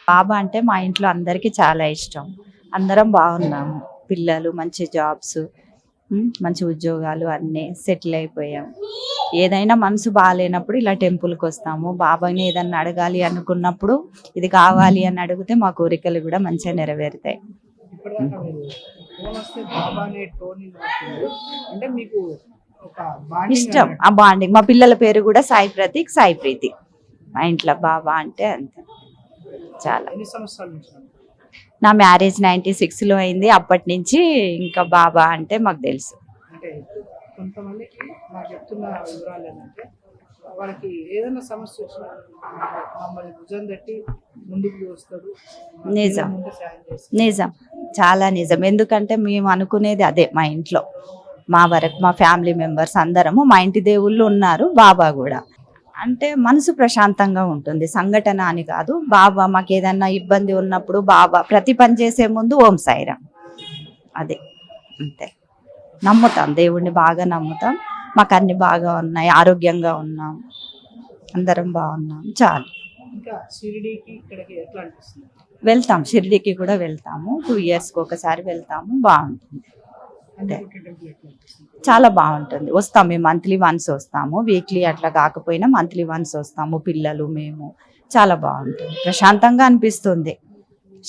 బాబా అంటే మా ఇంట్లో అందరికీ చాలా ఇష్టం. అందరం బాగున్నాము. పిల్లలు మంచి జాబ్స్, మంచి ఉద్యోగాలు అన్నీ సెటిల్ అయిపోయాం. ఏదైనా మనసు బాగాలేనప్పుడు ఇలా టెంపుల్కి వస్తాము. బాబాని ఏదన్నా అడగాలి అనుకున్నప్పుడు ఇది కావాలి అని అడిగితే మా కోరికలు కూడా మంచిగా నెరవేరుతాయి. ఇప్పటిదాకా మీరు ఫోన్ వస్తే బాబా అనే టోన్ వినబడుతుంది. అంటే మీకు ఒక బాండింగ్ ఇష్టం అన్నట్టు. ఆ బాండింగ్. మా పిల్లల పేరు కూడా సాయి ప్రతీక్, సాయి ప్రీతి. మా ఇంట్లో బాబా అంటే అంతే చాలా. ఎన్ని సంవత్సరాల నుంచి ఉన్నారు? నా మ్యారేజ్ 96లో అయింది. అప్పటి నుంచి ఇంకా బాబా అంటే మాకు తెలుసు. అంటే కొంతమందికి నాకు చెప్తున్న వివరాలు ఏంటంటే వాళ్ళకి ఏదైనా సమస్య వచ్చినా మమ్మల్ని భుజం తట్టి ముందుకు వస్తాడు, నిజం ముందు సాయం చేస్తాడు. నిజం చాలా నిజం. ఎందుకంటే మేము అనుకునేది అదే. మా ఇంట్లో మా వరకు మా ఫ్యామిలీ మెంబర్స్ అందరము మా ఇంటి దేవుళ్ళు ఉన్నారు, బాబా కూడా. అంటే మనసు ప్రశాంతంగా ఉంటుంది. సంఘటన అని కాదు, బాబా మాకు ఏదన్నా ఇబ్బంది ఉన్నప్పుడు బాబా ప్రతి పని చేసే ముందు ఓం సాయిరాం, అదే అంతే. నమ్ముతాం, దేవుణ్ణి బాగా నమ్ముతాం. మాకు అన్ని బాగా ఉన్నాయి, ఆరోగ్యంగా ఉన్నాం, అందరం బాగున్నాం, చాలు. ఇంకా షిరిడీకి ఇక్కడికి ఎట్లా అనిపిస్తుంది? వెళ్తాం, షిరిడీకి కూడా వెళ్తాము. 2 yearsకి ఒకసారి వెళ్తాము. బాగుంటుంది, అందుకే టెంపుల్ ఎట్లా అనిపిస్తుంది? చాలా బాగుంటుంది. వస్తాం మేము మంత్లీ వన్స్ వస్తాము. వీక్లీ అట్లా కాకపోయినా మంత్లీ వన్స్ వస్తాము, పిల్లలు మేము. చాలా బాగుంటుంది, ప్రశాంతంగా అనిపిస్తుంది.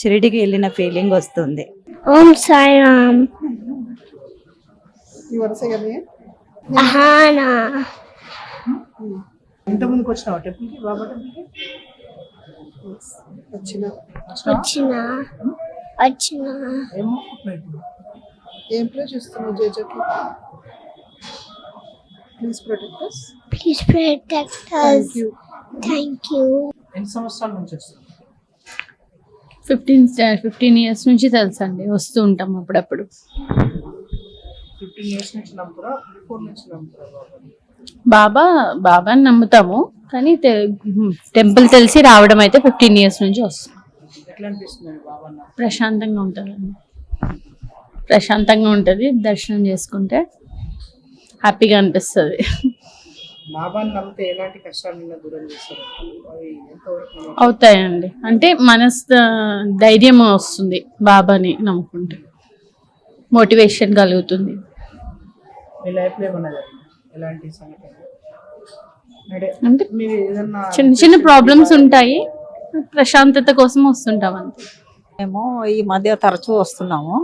షిరిడికి వెళ్ళిన ఫీలింగ్ వస్తుంది. ఓం సాయిరామ్. ఈ వరుసగానే అహానా ఇంతకుముందుకు వచ్చినావా టెంపుల్కి, బాబా టెంపుల్కి? వచ్చినా వచ్చిన ఏం మొక్కుతున్నావు ఇప్పుడు? ఏం ప్రే చేస్తున్నావు జేజకి? Please protect us. Please protect us. Thank you. ఎన్ని సంవత్సరాల నుంచి వస్తున్నావు? 15 years నుంచి తెలుసు అండి, వస్తూ ఉంటాం అప్పుడప్పుడు. 15 years నుంచి నమ్ముతారా? బిఫోర్ నుంచి నమ్ముతారా బాబాని? బాబాని నమ్ముతాము, కానీ టెంపుల్ తెలిసి రావడం అయితే 15 years నుంచి వస్తాం. ఎట్లా అనిపిస్తుంది బాబాన్న? ప్రశాంతంగా ఉంటుందండి, ప్రశాంతంగా ఉంటుంది. దర్శనం చేసుకుంటే హ్యాపీగా అనిపిస్తుంది. బాబాని నమ్మితే ఎలాంటి కష్టాలను దూరం చేస్తారు? అవి ఎంతవరకు నమ్మకం? అవుతాయండి, అంటే ధైర్యం వస్తుంది బాబాని నమ్ముకుంటే, మోటివేషన్ కలుగుతుంది. మీ లైఫ్లో ఏమన్నా జరిగిందా? ఎలాంటి సంఘటన? అంటే మీరు ఏదన్నా చిన్న చిన్న ప్రాబ్లమ్స్ ఉంటాయి, ప్రశాంతత కోసం వస్తుంటాం అంతే. మేము ఈ మధ్య తరచూ వస్తున్నాము.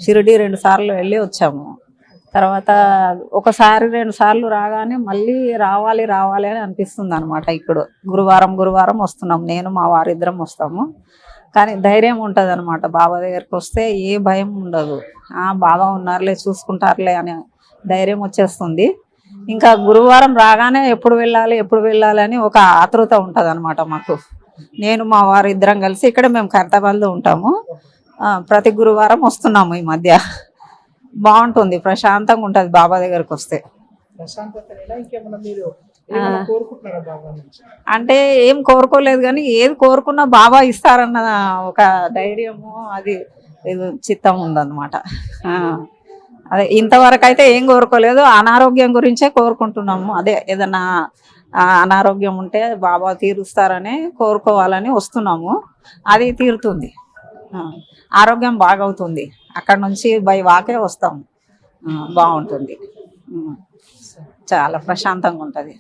షిరిడి 2 సార్లు వెళ్ళి వచ్చాము. తర్వాత ఒకసారి 2 సార్లు రాగానే మళ్ళీ రావాలి రావాలి అని అనిపిస్తుంది అనమాట. ఇప్పుడు గురువారం వస్తున్నాం, నేను మా వారిద్దరం వస్తాము. కానీ ధైర్యం ఉంటుంది అనమాట. బాబా దగ్గరికి వస్తే ఏ భయం ఉండదు. బాబా ఉన్నారులే, చూసుకుంటారులే అనే ధైర్యం వచ్చేస్తుంది. ఇంకా గురువారం రాగానే ఎప్పుడు వెళ్ళాలి అని ఒక ఆతృత ఉంటుంది అనమాట మాకు. నేను మా వారిద్దరం కలిసి ఇక్కడ మేము ఖైరతాబాద్లో ఉంటాము. ప్రతి గురువారం వస్తున్నాము. ఈ మధ్య బాగుంటుంది, ప్రశాంతంగా ఉంటుంది బాబా దగ్గరకు వస్తే. ప్రశాంతత లేదా ఇంకేమన్నా మీరు ఏమన్నా కోరుకుంటున్నారా బాబా నుంచి? అంటే ఏం కోరుకోలేదు, కానీ ఏది కోరుకున్నా బాబా ఇస్తారన్న ఒక ధైర్యము, అది చిత్తం ఉందన్నమాట. అదే ఇంతవరకు అయితే ఏం కోరుకోలేదు. అనారోగ్యం గురించే కోరుకుంటున్నాము. అదే ఏదన్నా అనారోగ్యం ఉంటే బాబా తీరుస్తారని కోరుకోవాలని వస్తున్నాము. అది తీరుతుంది, ఆరోగ్యం బాగవుతుంది. అక్కడ నుంచి బై వాకే వస్తాము. బాగుంటుంది, చాలా ప్రశాంతంగా ఉంటుంది.